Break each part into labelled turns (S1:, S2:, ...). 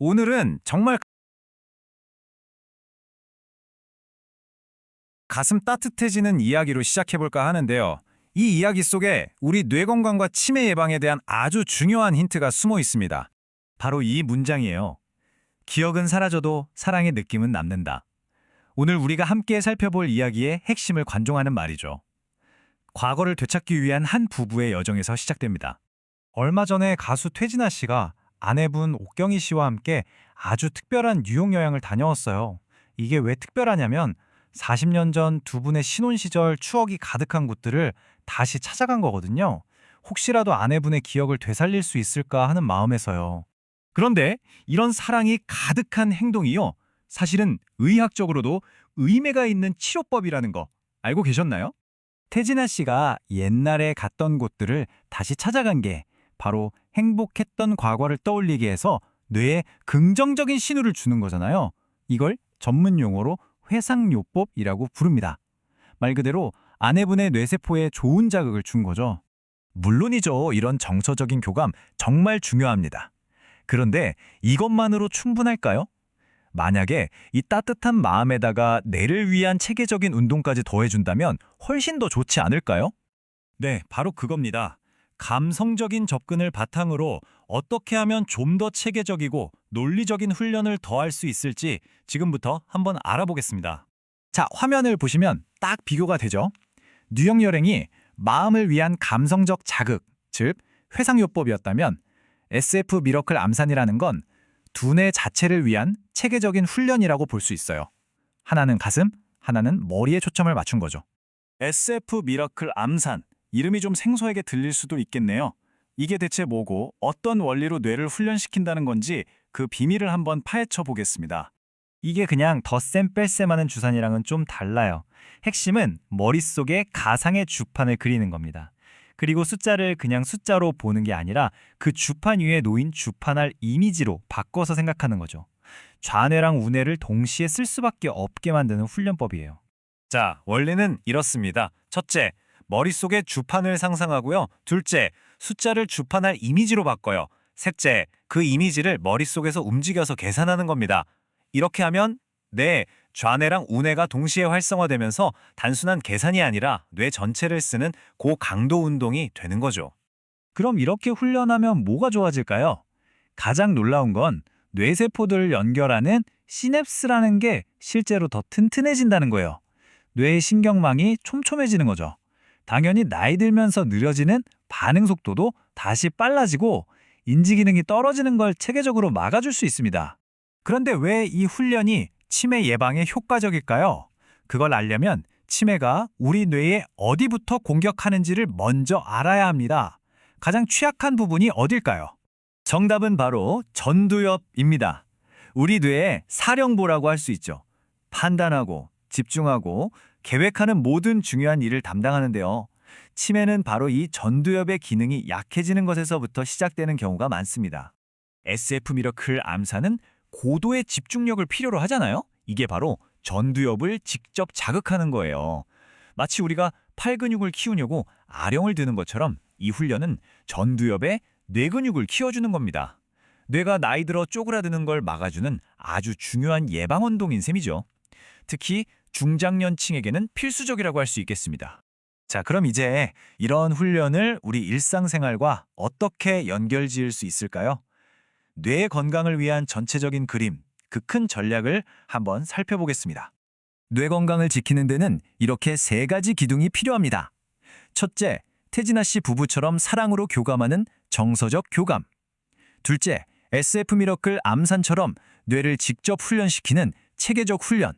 S1: 오늘은 정말 가슴 따뜻해지는 이야기로 시작해볼까 하는데요. 이 이야기 속에 우리 뇌 건강과 치매 예방에 대한 아주 중요한 힌트가 숨어 있습니다. 바로 이 문장이에요. 기억은 사라져도 사랑의 느낌은 남는다. 오늘 우리가 함께 살펴볼 이야기의 핵심을 관종하는 말이죠. 과거를 되찾기 위한 한 부부의 여정에서 시작됩니다. 얼마 전에 가수 퇴진아 씨가 아내분 옥경이 씨와 함께 아주 특별한 뉴욕 여행을 다녀왔어요. 이게 왜 특별하냐면 40년 전 두 분의 신혼 시절 추억이 가득한 곳들을 다시 찾아간 거거든요. 혹시라도 아내분의 기억을 되살릴 수 있을까 하는 마음에서요. 그런데 이런 사랑이 가득한 행동이요. 사실은 의학적으로도 의미가 있는 치료법이라는 거 알고 계셨나요? 태진아 씨가 옛날에 갔던 곳들을 다시 찾아간 게 바로 행복했던 과거를 떠올리게 해서 뇌에 긍정적인 신호를 주는 거잖아요. 이걸 전문 용어로 회상요법이라고 부릅니다. 말 그대로 아내분의 뇌세포에 좋은 자극을 준 거죠. 물론이죠. 이런 정서적인 교감 정말 중요합니다. 그런데 이것만으로 충분할까요? 만약에 이 따뜻한 마음에다가 뇌를 위한 체계적인 운동까지 더해준다면 훨씬 더 좋지 않을까요? 네, 바로 그겁니다. 감성적인 접근을 바탕으로 어떻게 하면 좀 더 체계적이고 논리적인 훈련을 더할 수 있을지 지금부터 한번 알아보겠습니다. 자, 화면을 보시면 딱 비교가 되죠? 뉴욕 여행이 마음을 위한 감성적 자극, 즉 회상요법이었다면 SF 미러클 암산이라는 건 두뇌 자체를 위한 체계적인 훈련이라고 볼 수 있어요. 하나는 가슴, 하나는 머리에 초점을 맞춘 거죠. SF 미러클 암산, 이름이 좀 생소하게 들릴 수도 있겠네요. 이게 대체 뭐고 어떤 원리로 뇌를 훈련시킨다는 건지 그 비밀을 한번 파헤쳐 보겠습니다. 이게 그냥 덧셈 뺄셈 하는 주사니랑은 좀 달라요. 핵심은 머릿속에 가상의 주판을 그리는 겁니다. 그리고 숫자를 그냥 숫자로 보는 게 아니라 그 주판 위에 놓인 주판할 이미지로 바꿔서 생각하는 거죠. 좌뇌랑 우뇌를 동시에 쓸 수밖에 없게 만드는 훈련법이에요. 자, 원리는 이렇습니다. 첫째, 머릿속에 주판을 상상하고요. 둘째, 숫자를 주판할 이미지로 바꿔요. 셋째, 그 이미지를 머릿속에서 움직여서 계산하는 겁니다. 이렇게 하면 좌뇌랑 우뇌가 동시에 활성화되면서 단순한 계산이 아니라 뇌 전체를 쓰는 고강도 운동이 되는 거죠. 그럼 이렇게 훈련하면 뭐가 좋아질까요? 가장 놀라운 건 뇌세포들을 연결하는 시냅스라는 게 실제로 더 튼튼해진다는 거예요. 뇌의 신경망이 촘촘해지는 거죠. 당연히 나이 들면서 느려지는 반응 속도도 다시 빨라지고 인지 기능이 떨어지는 걸 체계적으로 막아줄 수 있습니다. 그런데 왜 이 훈련이 치매 예방에 효과적일까요? 그걸 알려면 치매가 우리 뇌의 어디부터 공격하는지를 먼저 알아야 합니다. 가장 취약한 부분이 어딜까요? 정답은 바로 전두엽입니다. 우리 뇌의 사령부라고 할 수 있죠. 판단하고 집중하고 계획하는 모든 중요한 일을 담당하는데요. 치매는 바로 이 전두엽의 기능이 약해지는 것에서부터 시작되는 경우가 많습니다. SF 미러클 암산은 고도의 집중력을 필요로 하잖아요. 이게 바로 전두엽을 직접 자극하는 거예요. 마치 우리가 팔 근육을 키우려고 아령을 드는 것처럼 이 훈련은 전두엽의 뇌 근육을 키워주는 겁니다. 뇌가 나이 들어 쪼그라드는 걸 막아주는 아주 중요한 예방 운동인 셈이죠. 특히 중장년층에게는 필수적이라고 할 수 있겠습니다. 자, 그럼 이제 이런 훈련을 우리 일상생활과 어떻게 연결지을 수 있을까요? 뇌 건강을 위한 전체적인 그림, 그 큰 전략을 한번 살펴보겠습니다. 뇌 건강을 지키는 데는 이렇게 세 가지 기둥이 필요합니다. 첫째, 태진아 씨 부부처럼 사랑으로 교감하는 정서적 교감. 둘째, SF 미러클 암산처럼 뇌를 직접 훈련시키는 체계적 훈련.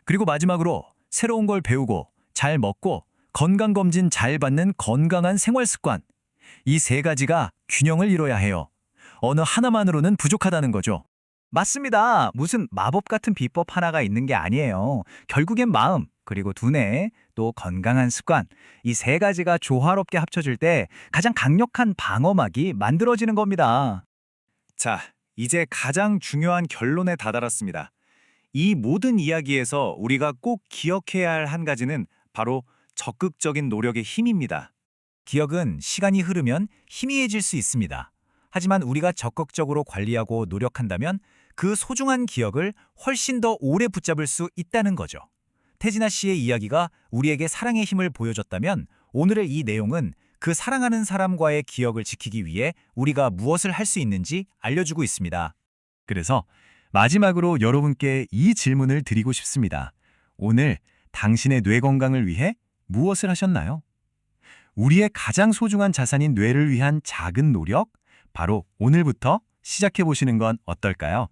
S1: 그리고 마지막으로 새로운 걸 배우고 잘 먹고 건강검진 잘 받는 건강한 생활 습관. 이 세 가지가 균형을 이뤄야 해요. 어느 하나만으로는 부족하다는 거죠. 맞습니다. 무슨 마법 같은 비법 하나가 있는 게 아니에요. 결국엔 마음, 그리고 두뇌, 또 건강한 습관. 이 세 가지가 조화롭게 합쳐질 때 가장 강력한 방어막이 만들어지는 겁니다. 자, 이제 가장 중요한 결론에 다다랐습니다. 이 모든 이야기에서 우리가 꼭 기억해야 할 한 가지는 바로 적극적인 노력의 힘입니다. 기억은 시간이 흐르면 희미해질 수 있습니다. 하지만 우리가 적극적으로 관리하고 노력한다면 그 소중한 기억을 훨씬 더 오래 붙잡을 수 있다는 거죠. 태진아 씨의 이야기가 우리에게 사랑의 힘을 보여줬다면 오늘의 이 내용은 그 사랑하는 사람과의 기억을 지키기 위해 우리가 무엇을 할 수 있는지 알려주고 있습니다. 그래서 마지막으로 여러분께 이 질문을 드리고 싶습니다. 오늘 당신의 뇌 건강을 위해 무엇을 하셨나요? 우리의 가장 소중한 자산인 뇌를 위한 작은 노력, 바로 오늘부터 시작해 보시는 건 어떨까요?